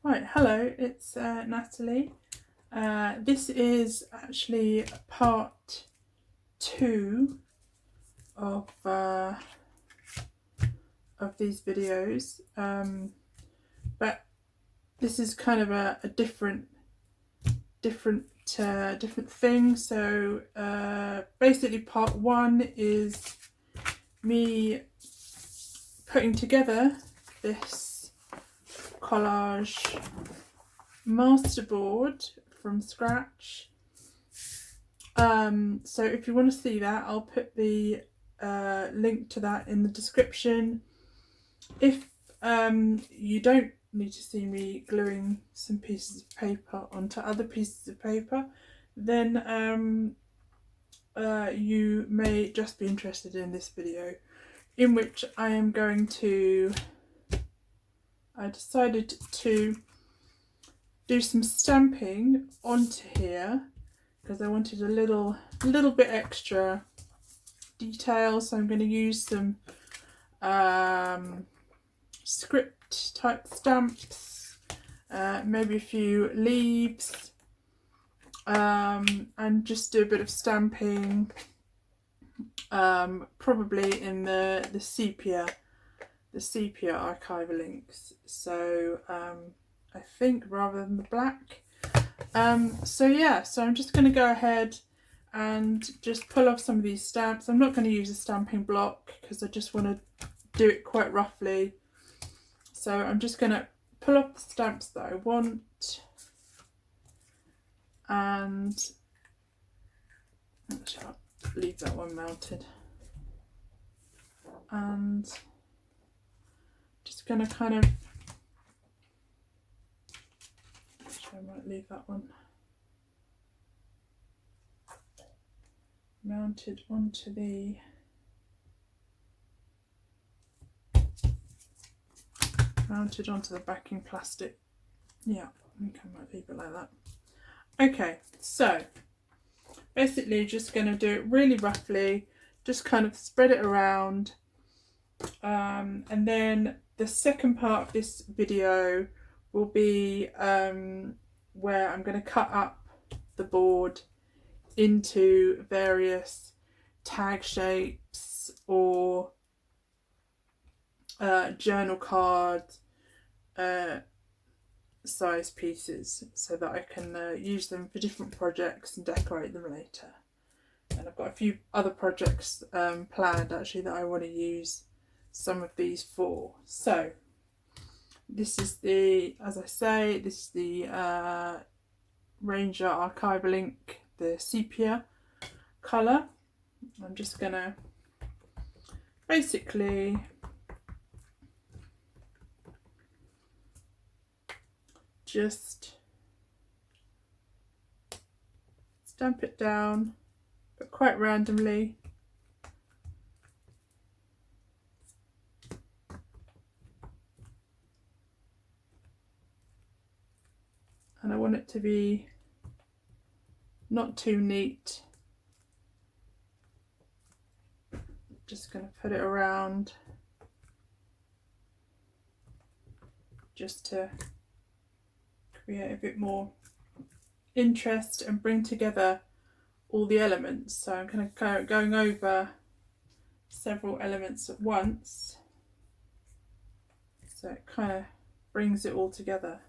Right, hello, it's Natalie. This is actually part 2 of these videos, but this is kind of a different thing. So basically, part 1 is me putting together this collage masterboard from scratch. So if you want to see that, I'll put the link to that in the description. If you don't need to see me gluing some pieces of paper onto other pieces of paper, then you may just be interested in this video, in which I decided to do some stamping onto here because I wanted a little bit extra detail. So I'm going to use some script type stamps, maybe a few leaves, and just do a bit of stamping, probably in the sepia archive links. So I think rather than the black. So yeah, so I'm just going to go ahead and just pull off some of these stamps. I'm not going to use a stamping block because I just want to do it quite roughly. So I'm just going to pull off the stamps that I want, and actually I'll leave that one mounted, and just going to kind of, actually I might leave that one mounted onto the backing plastic. Yeah, I think I might leave it like that. Okay, so basically just going to do it really roughly, just kind of spread it around, and then the second part of this video will be where I'm going to cut up the board into various tag shapes or journal card size pieces, so that I can use them for different projects and decorate them later. And I've got a few other projects planned actually that I want to use some of these for. So this is the, as I say, this is the Ranger Archive link, the sepia colour. I'm just gonna basically just stamp it down, but quite randomly. And I want it to be not too neat. Just going to put it around just to create a bit more interest and bring together all the elements. So I'm kind of going over several elements at once, so it kind of brings it all together.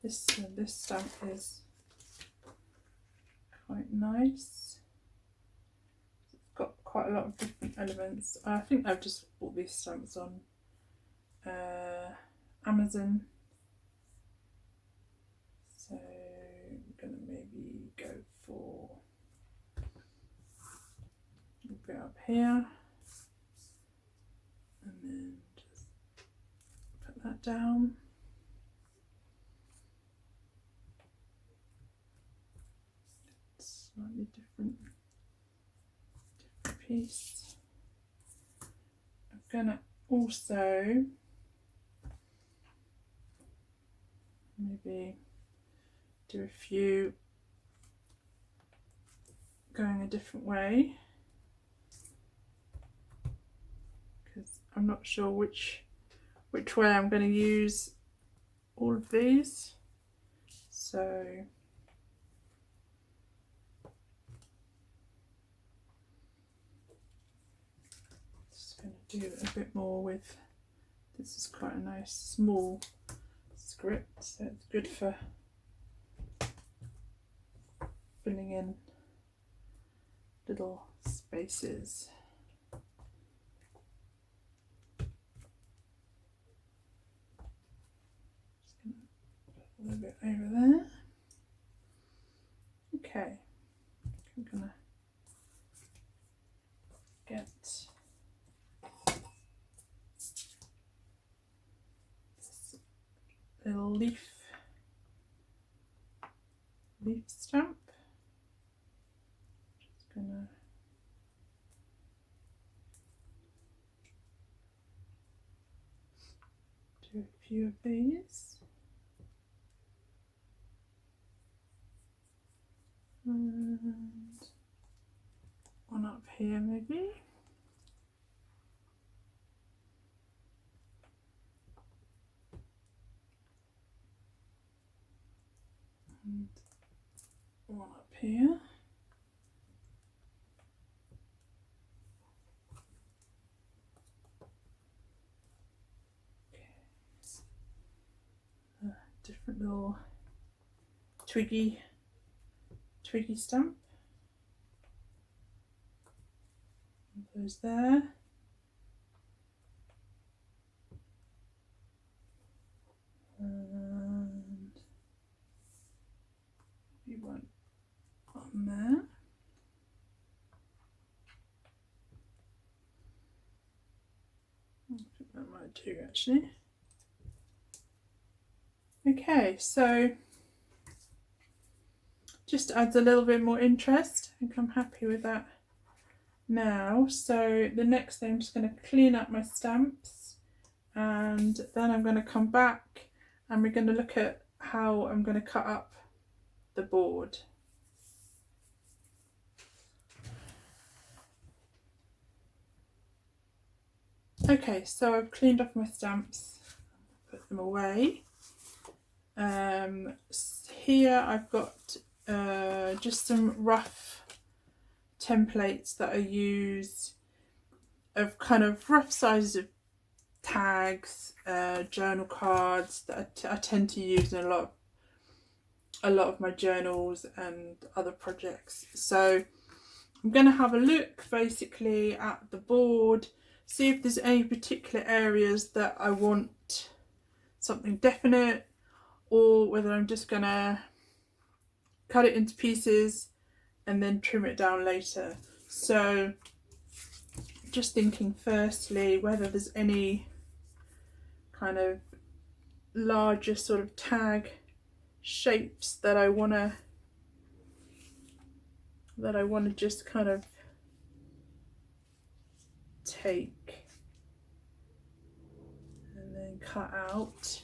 This stamp is quite nice. It's got quite a lot of different elements. I think I've just bought these stamps on Amazon. So I'm gonna maybe go for a bit up here, and then just put that down. Slightly different piece. I'm gonna also maybe do a few going a different way, because I'm not sure which way I'm going to use all of these. So just going to do a bit more with, this is quite a nice small script, so it's good for filling in little spaces. Just going to put a little bit over there. Okay, I'm going to get this little leaf stamp. Just gonna do a few of these. And one up here maybe. And one up here. Okay. A different little twiggy stamp. Those there. And maybe one on there. I think that might do actually. Okay, so just adds a little bit more interest. I think I'm happy with that now. So the next thing, I'm just going to clean up my stamps, and then I'm going to come back and we're going to look at how I'm going to cut up the board. Okay, so I've cleaned off my stamps, put them away. Here I've got just some rough templates that I use of kind of rough sizes of tags, journal cards that I tend to use in a lot of my journals and other projects. So I'm going to have a look basically at the board, see if there's any particular areas that I want something definite, or whether I'm just going to cut it into pieces and then trim it down later. So just thinking firstly whether there's any kind of larger sort of tag shapes that I want to just kind of take and then cut out.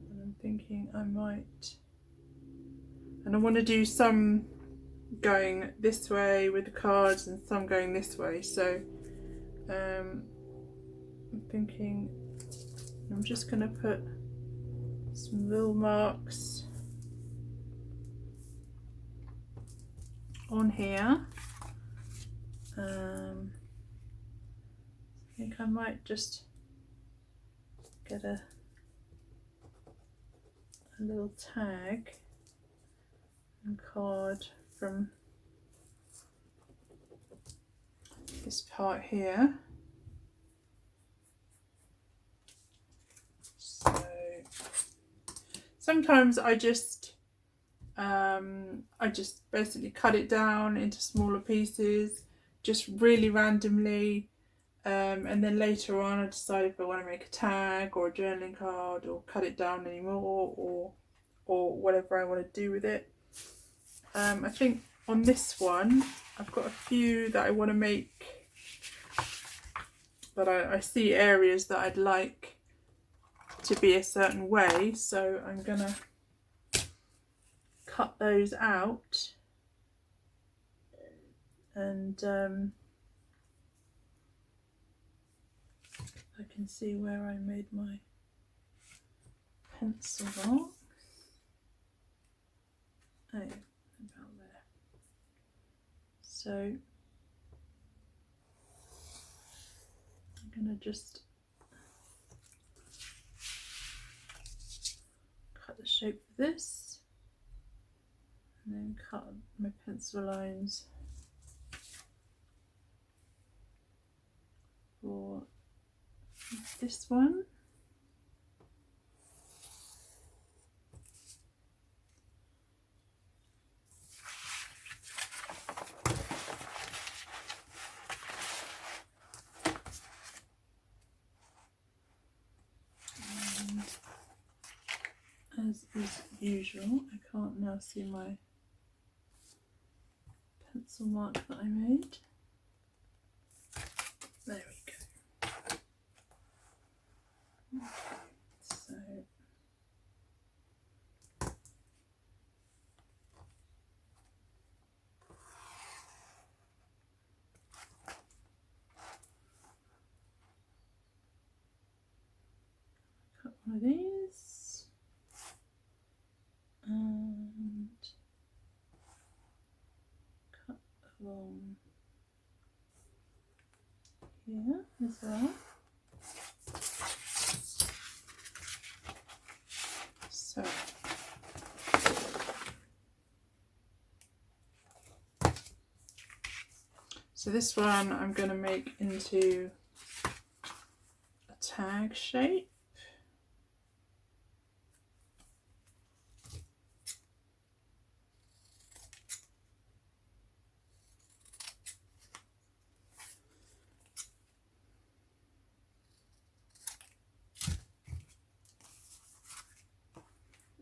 And I'm thinking I might, and I want to do some going this way with the cards and some going this way. So I'm thinking I'm just going to put some little marks on here. I think I might just get a little tag and card from this part here. So sometimes I just basically cut it down into smaller pieces, just really randomly, and then later on I decide if I want to make a tag or a journaling card or cut it down anymore, or whatever I want to do with it. I think on this one I've got a few that I want to make, but I see areas that I'd like to be a certain way, so I'm gonna cut those out and I can see where I made my pencil mark. Oh, about there. So I'm gonna just cut the shape of this and then cut my pencil lines for this one. As is usual, I can't now see my pencil mark that I made. There we go. Okay, so cut one of these and cut along here as well. So this one I'm going to make into a tag shape.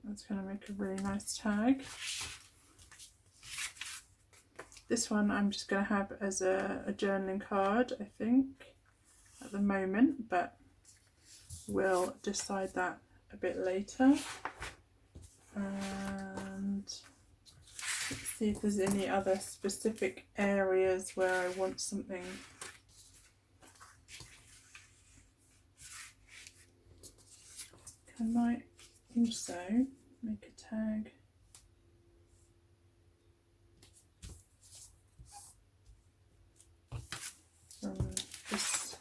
That's going to make a really nice tag. This one I'm just going to have as a journaling card, I think, at the moment, but we'll decide that a bit later. And let's see if there's any other specific areas where I want something. I might also make a tag from this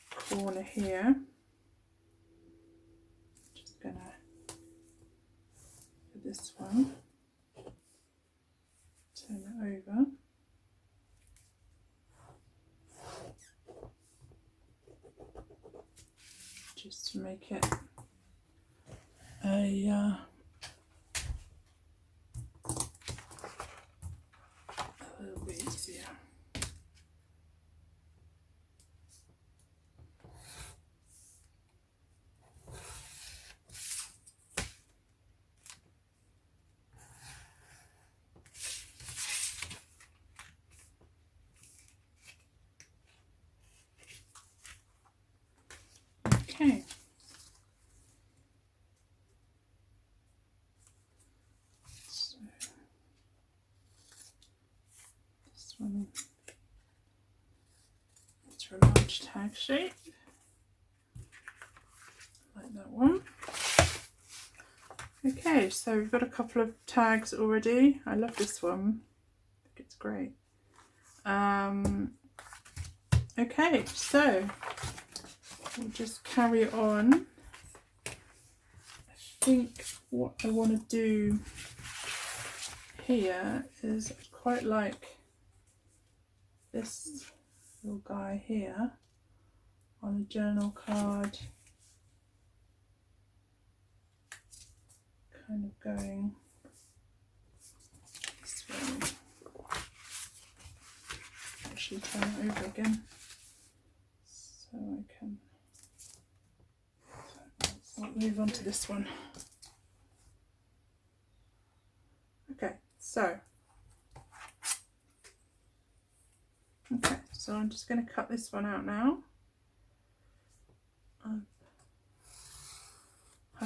corner here. Just gonna for this one turn it over. Just to make it a little bit easier. Okay. So this one is a large tag shape, like that one. Okay, so we've got a couple of tags already. I love this one. I think it's great. Okay, so we'll just carry on. I think what I want to do here is I quite like this little guy here on a journal card, kind of going this way. Actually turn it over again so I can. I'll move on to this one. Okay, so I'm just going to cut this one out now.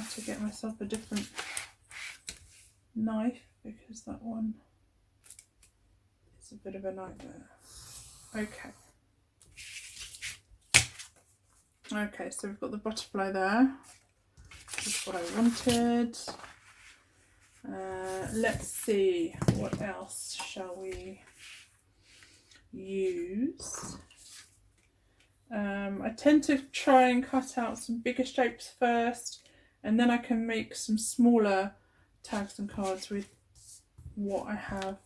have to get myself a different knife because that one is a bit of a nightmare. Okay. Okay, so we've got the butterfly there. That's what I wanted. Let's see, what else shall we use? I tend to try and cut out some bigger shapes first, and then I can make some smaller tags and cards with what I have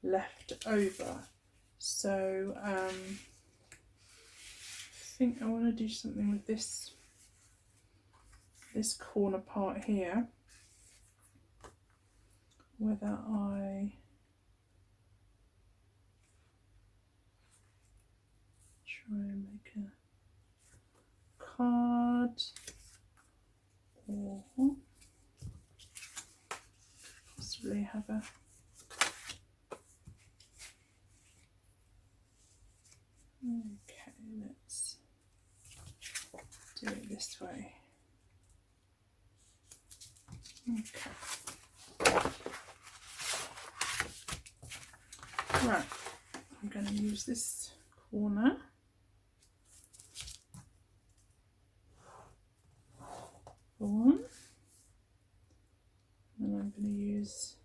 left over. So I think I want to do something with this corner part here, whether I try and make a card or possibly have a okay, let's do it this way. Okay. Right, I'm going to use this corner. For one, and I'm going to use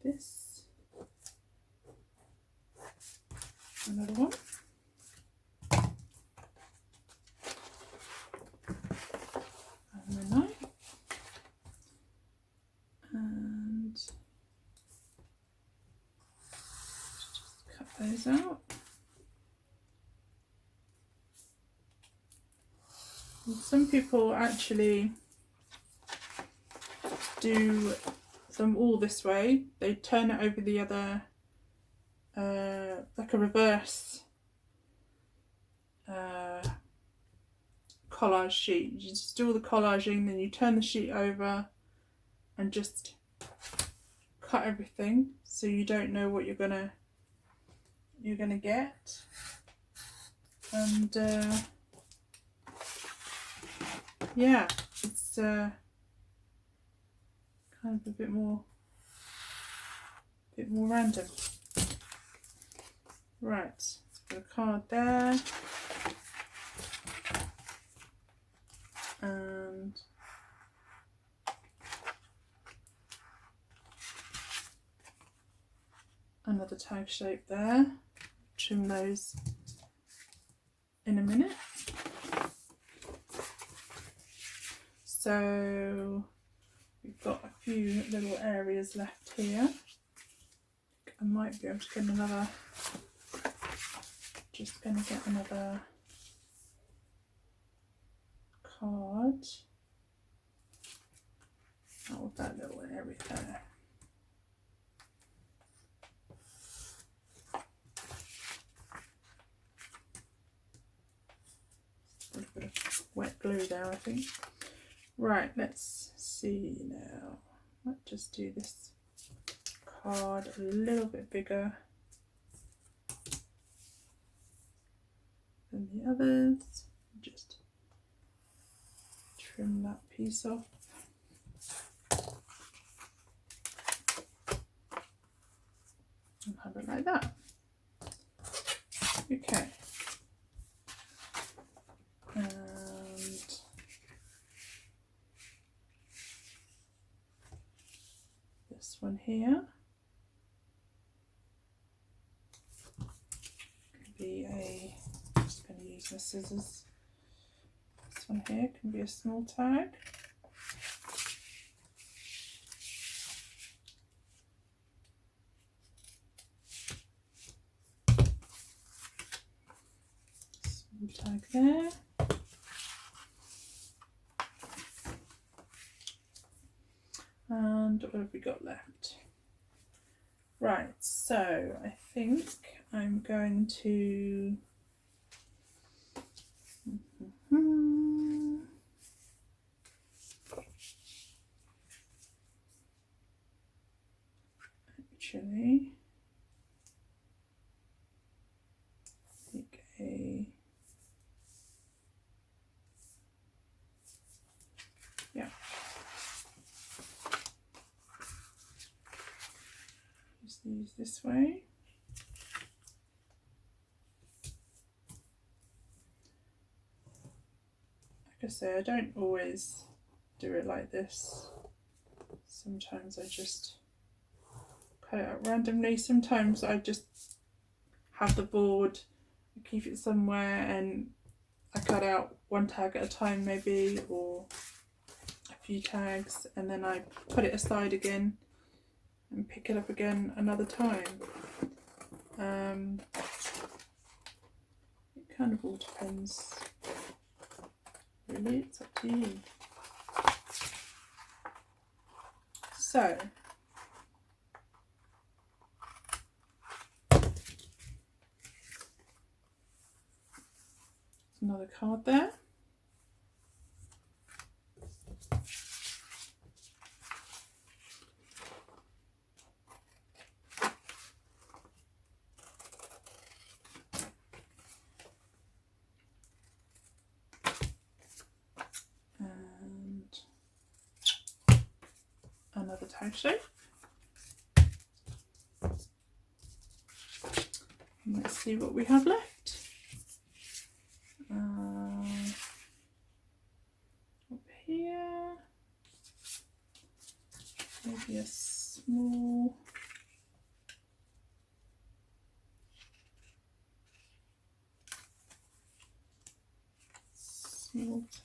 this, another one, and the knife, and just cut those out. And some people actually do them all this way. They turn it over the other, like a reverse collage sheet. You just do all the collaging, then you turn the sheet over and just cut everything, so you don't know what you're gonna get. And yeah, it's kind of a bit more random. Right, let's put a card there, and another tag shape there. Trim those in a minute. So we've got a few little areas left here. I might be able to get another, just going to get another card out of that little area there. A little bit of wet glue there, I think. Right, let's see now. Let's just do this card a little bit bigger than the others. Just trim that piece off. And have it like that. Okay. And this one here could be a, I'm just going to use my scissors. This one here can be a small tag. Small tag there. And what have we got left? Right, so I think I'm going to actually take a use this way. Like I say, I don't always do it like this. Sometimes I just cut it out randomly. Sometimes I just have the board, keep it somewhere, and I cut out one tag at a time maybe, or a few tags, and then I put it aside again and pick it up again another time. It kind of all depends, really, it's up to you. So another card there. And another tag shape. And let's see what we have left. Up here, maybe a small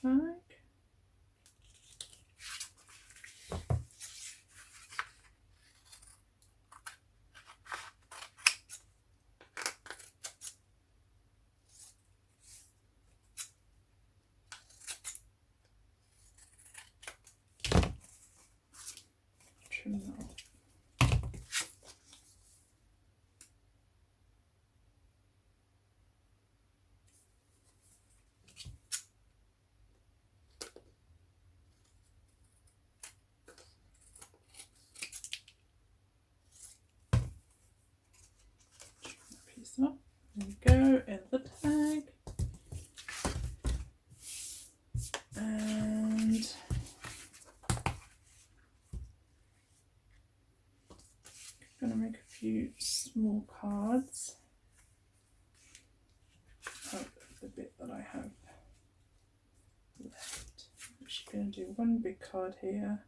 tag. Trim that off. Up. There we go, and the tag, and I'm going to make a few small cards out of the bit that I have left. I'm just going to do one big card here.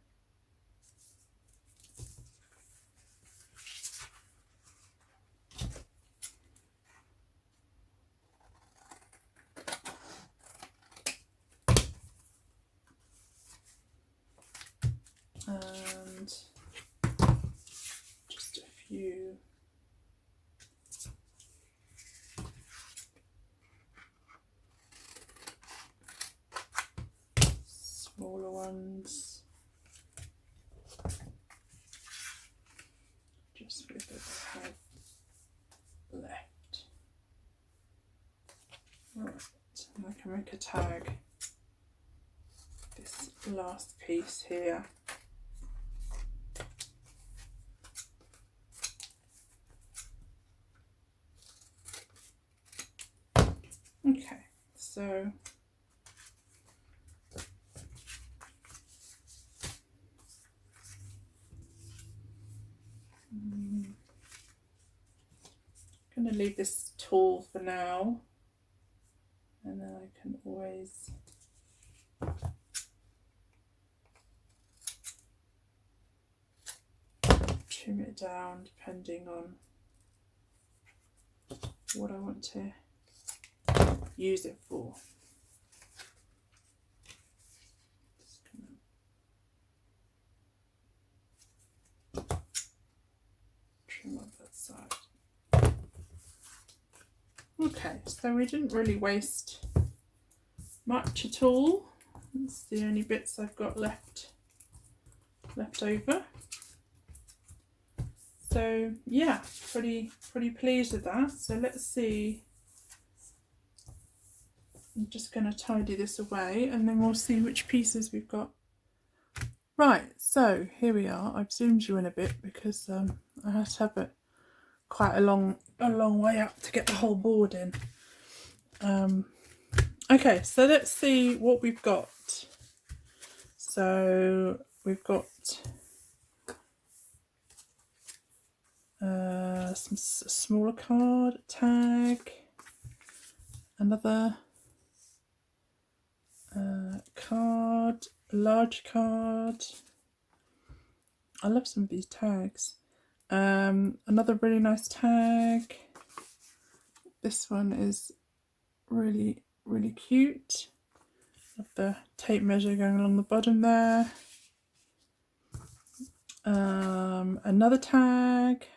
And just a few smaller ones, just with what I have left. Right, and I can make a tag this last piece here. Okay, so I'm going to leave this tool for now, and then I can always trim it down depending on what I want to use it for. Just gonna trim up that side. Okay, so we didn't really waste much at all. That's the only bits I've got left over. So yeah, pretty pleased with that. So let's see. I'm just going to tidy this away and then we'll see which pieces we've got. Right, so here we are. I've zoomed you in a bit because I had to have it quite a long way up to get the whole board in. Okay, so let's see what we've got. So we've got some smaller card tag, another card, a large card. I love some of these tags. Another really nice tag. This one is really cute. Love the tape measure going along the bottom there. Another tag.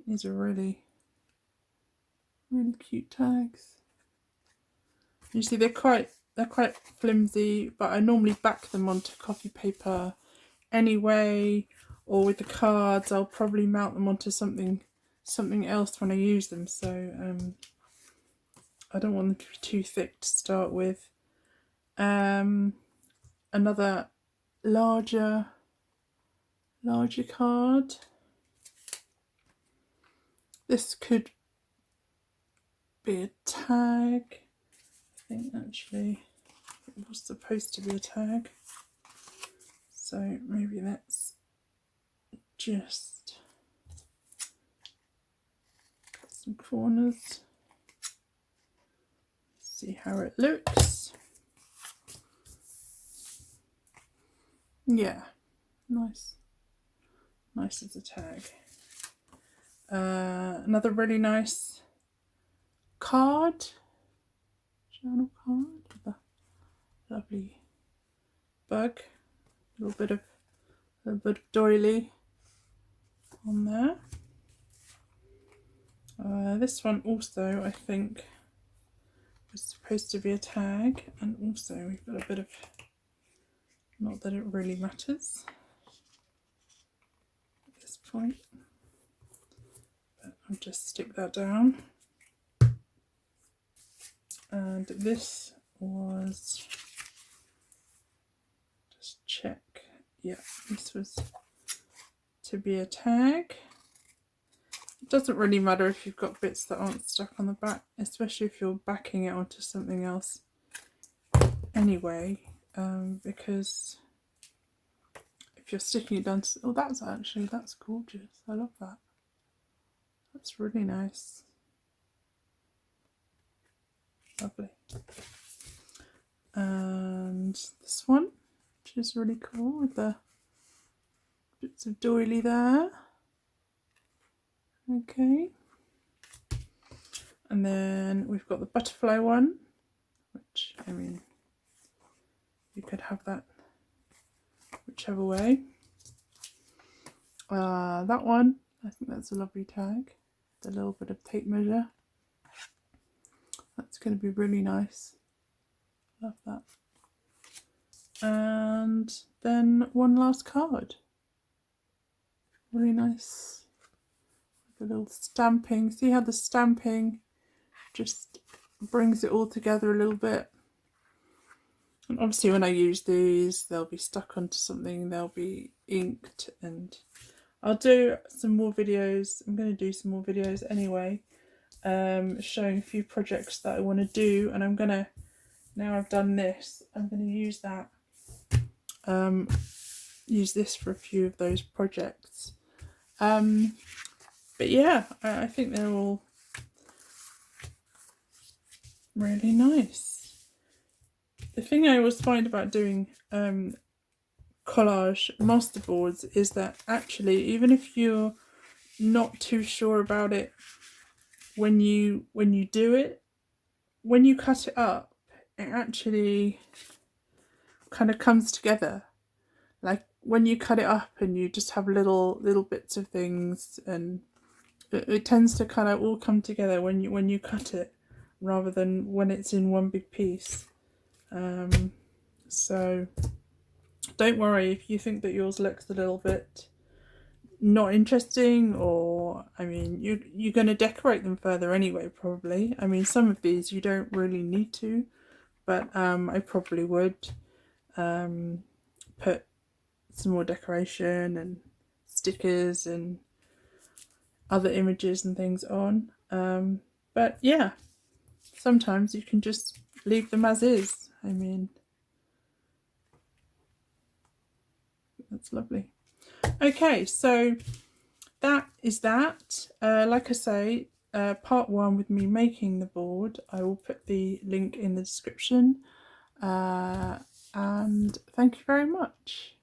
These are really cute tags. You see they're quite flimsy, but I normally back them onto copy paper anyway, or with the cards I'll probably mount them onto something else when I use them, so I don't want them to be too thick to start with. Another larger card. This could be a tag. I think actually it was supposed to be a tag, so maybe let's just cut some corners, see how it looks. Yeah, nice as a tag. Another really nice card, journal card with a lovely bug, a little bit of doily on there. This one also I think was supposed to be a tag, and also we've got a bit of, not that it really matters at this point, but I'll just stick that down. And this was, just check, yeah, this was to be a tag. It doesn't really matter if you've got bits that aren't stuck on the back, especially if you're backing it onto something else anyway, because if you're sticking it down to, oh, that's gorgeous, I love that, that's really nice, lovely. And this one, which is really cool, with the bits of doily there. Okay, and then we've got the butterfly one, which, I mean, you could have that whichever way. That one, I think that's a lovely tag, with a little bit of tape measure. That's going to be really nice, love that. And then one last card, really nice, the little stamping. See how the stamping just brings it all together a little bit. And obviously when I use these, they'll be stuck onto something, they'll be inked, and I'll do some more videos. I'm going to do some more videos anyway, showing a few projects that I want to do, and I'm going to, now I've done this, I'm going to use that, use this for a few of those projects. But yeah, I think they're all really nice. The thing I always find about doing collage masterboards is that actually, even if you're not too sure about it when you do it, when you cut it up, it actually kind of comes together. Like when you cut it up and you just have little bits of things, and it tends to kind of all come together when you cut it, rather than when it's in one big piece. So don't worry if you think that yours looks a little bit not interesting, or, I mean, you're going to decorate them further anyway, probably. I mean, some of these you don't really need to, but I probably would put some more decoration and stickers and other images and things on. But yeah, sometimes you can just leave them as is. I mean, that's lovely. Okay, so that is that. Like I say, part 1 with me making the board, I will put the link in the description. And thank you very much.